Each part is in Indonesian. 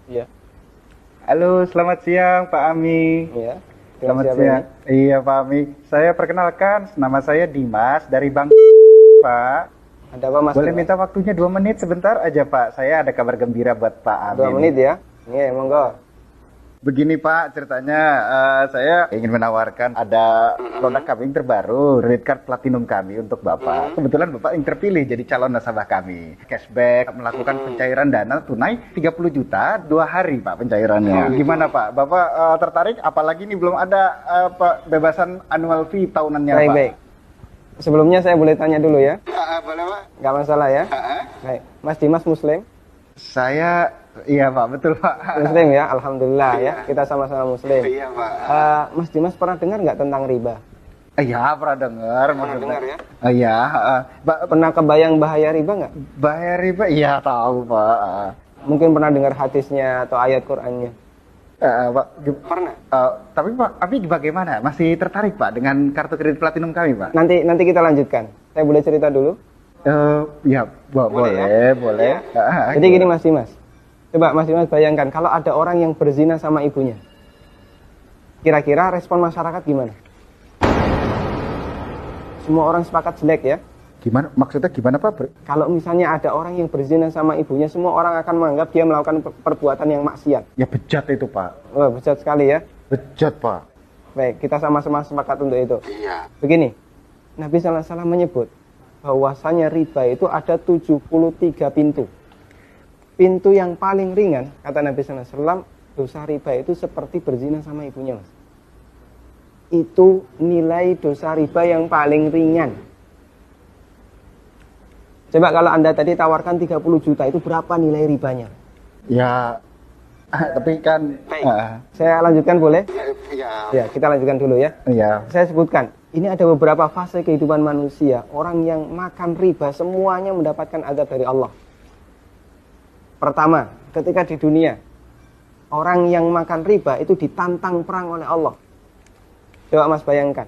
Iya. Halo, selamat siang Pak Ami. Iya. Selamat siang. Iya Pak Ami. Saya perkenalkan, nama saya Dimas dari Bank Pak. Ada apa Mas? Boleh minta waktunya 2 menit sebentar aja Pak. Saya ada kabar gembira buat Pak Ami. 2 menit ya? Iya, monggo. Begini Pak, ceritanya saya ingin menawarkan ada produk kami yang terbaru, Red Card Platinum kami untuk Bapak. Kebetulan Bapak yang terpilih jadi calon nasabah kami. Cashback, melakukan pencairan dana tunai 30 juta 2 hari Pak pencairannya. Gimana Pak? Bapak tertarik? Apalagi ini belum ada bebasan annual fee tahunannya Baik, Pak. baik. Sebelumnya saya boleh tanya dulu ya? Boleh Pak? Nggak masalah ya? Baik. Mas Dimas Muslim? Saya, iya Pak, betul Pak. Muslim ya, alhamdulillah ya. Kita sama-sama Muslim. Iya Pak. Mas Dimas pernah dengar nggak tentang riba? Iya, pernah dengar. Pernah dengar ya? Iya. Pernah kebayang bahaya riba nggak? Bahaya riba? Iya tahu Pak. Mungkin pernah dengar hadisnya atau ayat Qur'annya? Pak, Pernah. tapi Pak, bagaimana? Masih tertarik Pak dengan kartu kredit platinum kami Pak? Nanti kita lanjutkan. Saya boleh cerita dulu? Ya, boleh. Ya. Jadi gini Mas Dimas. Coba Mas Dimas bayangkan kalau ada orang yang berzina sama ibunya. Kira-kira respon masyarakat gimana? Semua orang sepakat jelek ya. Gimana? Maksudnya gimana Pak? Kalau misalnya ada orang yang berzina sama ibunya, semua orang akan menganggap dia melakukan perbuatan yang maksiat. Ya bejat itu Pak. Wah, bejat sekali ya. Bejat Pak. Baik, kita sama-sama sepakat untuk itu. Iya. Begini, Nabi SAW menyebut bahwasanya riba itu ada 73 pintu. Pintu yang paling ringan, kata Nabi SAW, dosa riba itu seperti berzina sama ibunya, Mas. Itu nilai dosa riba yang paling ringan. Coba kalau Anda tadi tawarkan 30 juta, itu berapa nilai ribanya? Ya, tapi kan... Baik. Saya lanjutkan boleh? Ya. Ya, kita lanjutkan dulu ya. Iya. Saya sebutkan, ini ada beberapa fase kehidupan manusia. Orang yang makan riba semuanya mendapatkan azab dari Allah. Pertama, ketika di dunia, orang yang makan riba itu ditantang perang oleh Allah. Coba Mas bayangkan.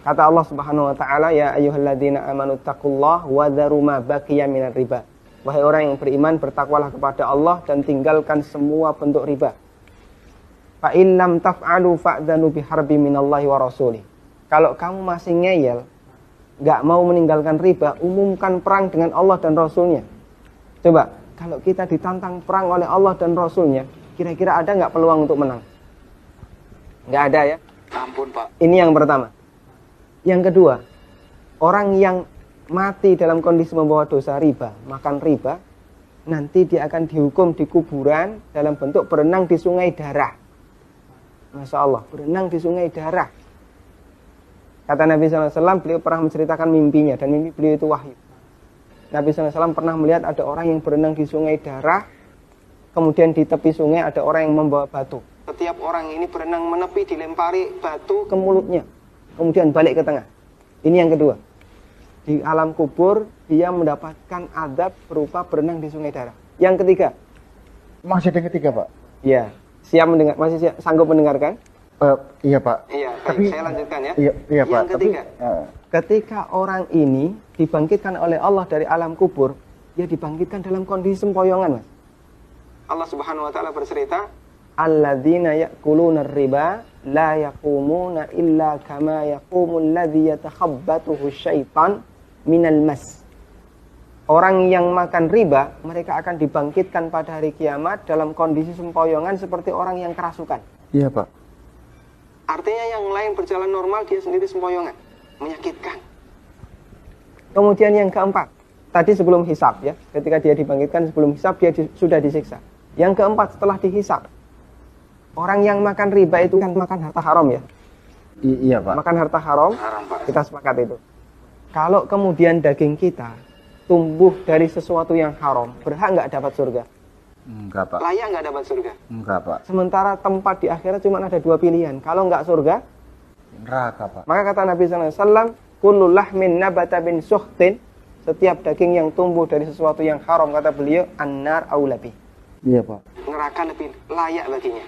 Kata Allah Subhanahu wa taala, ya ayyuhalladzina amanu taqullaha wa dharu ma baqiya minar riba. Wahai orang yang beriman, bertakwalah kepada Allah dan tinggalkan semua bentuk riba. Fa in lam taf'alu fa'dzanu biharbi minallahi wa rasulih. Kalau kamu masih ngeyel, nggak mau meninggalkan riba, umumkan perang dengan Allah dan Rasulnya. Coba, kalau kita ditantang perang oleh Allah dan Rasulnya, kira-kira ada nggak peluang untuk menang? Nggak ada ya? Ampun Pak. Ini yang pertama. Yang kedua, orang yang mati dalam kondisi membawa dosa riba, makan riba, nanti dia akan dihukum di kuburan dalam bentuk berenang di sungai darah. Masya Allah, berenang di sungai darah. Kata Nabi SAW, beliau pernah menceritakan mimpinya, dan mimpi beliau itu wahyu. Nabi SAW pernah melihat ada orang yang berenang di sungai darah, kemudian di tepi sungai ada orang yang membawa batu. Setiap orang ini berenang menepi, dilempari batu ke mulutnya, kemudian balik ke tengah. Ini yang kedua. Di alam kubur, dia mendapatkan azab berupa berenang di sungai darah. Yang ketiga. Masih ada yang ketiga Pak? Iya. Siap mendengar? Masih sanggup mendengarkan? Iya Pak. Iya, tapi saya lanjutkan ya. Iya Pak. Yang ketiga, ketika orang ini dibangkitkan oleh Allah dari alam kubur, dia dibangkitkan dalam kondisi sempoyongan, Mas. Allah Subhanahu wa taala bercerita, alladzina ya'kuluna riba la yaqumuna illa kama yaqumul ladzi yatakhabbathu syaitan minal mas. Orang yang makan riba, mereka akan dibangkitkan pada hari kiamat dalam kondisi sempoyongan seperti orang yang kerasukan. Iya Pak. Artinya yang lain berjalan normal, dia sendiri sempoyongan. Menyakitkan. Kemudian yang keempat, tadi sebelum hisab ya, ketika dia dibangkitkan sebelum hisab, dia sudah disiksa. Yang keempat, setelah dihisab, orang yang makan riba itu kan makan harta haram ya. Iya Pak. Makan harta haram, Pak. kita sepakat itu. Kalau kemudian daging kita tumbuh dari sesuatu yang haram, berhak nggak dapat surga? Enggak Pak. Layak nggak dapat surga? Enggak Pak. Sementara tempat di akhirat cuma ada 2 pilihan. Kalau nggak surga, neraka Pak. maka kata Nabi SAW, kullu lahmin nabata bin suhtin, setiap daging yang tumbuh dari sesuatu yang haram, kata beliau, annar aulabi. Iya Pak. Neraka lebih layak baginya.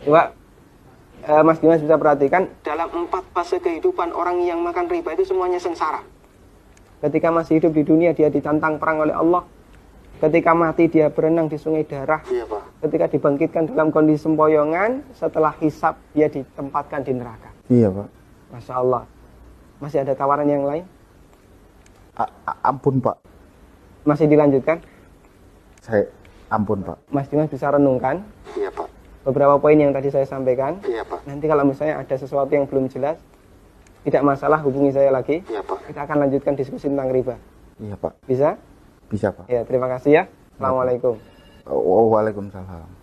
Coba Mas Dimas bisa perhatikan, dalam 4 fase kehidupan orang yang makan riba itu semuanya sengsara. Ketika masih hidup di dunia, dia ditantang perang oleh Allah. Ketika mati, dia berenang di sungai darah. Iya Pak. ketika dibangkitkan dalam kondisi sempoyongan, setelah hisab dia ditempatkan di neraka. Iya Pak. Masya Allah. Masih ada tawaran yang lain? Ampun Pak. Masih dilanjutkan? Ampun Pak. Mas Dimas bisa renungkan Iya Pak. beberapa poin yang tadi saya sampaikan. Iya Pak. Nanti kalau misalnya ada sesuatu yang belum jelas, tidak masalah, hubungi saya lagi. Iya Pak. Kita akan lanjutkan diskusi tentang riba. Iya Pak. Bisa? Bisa Pak. Ya, terima kasih ya. Assalamualaikum. Waalaikumsalam.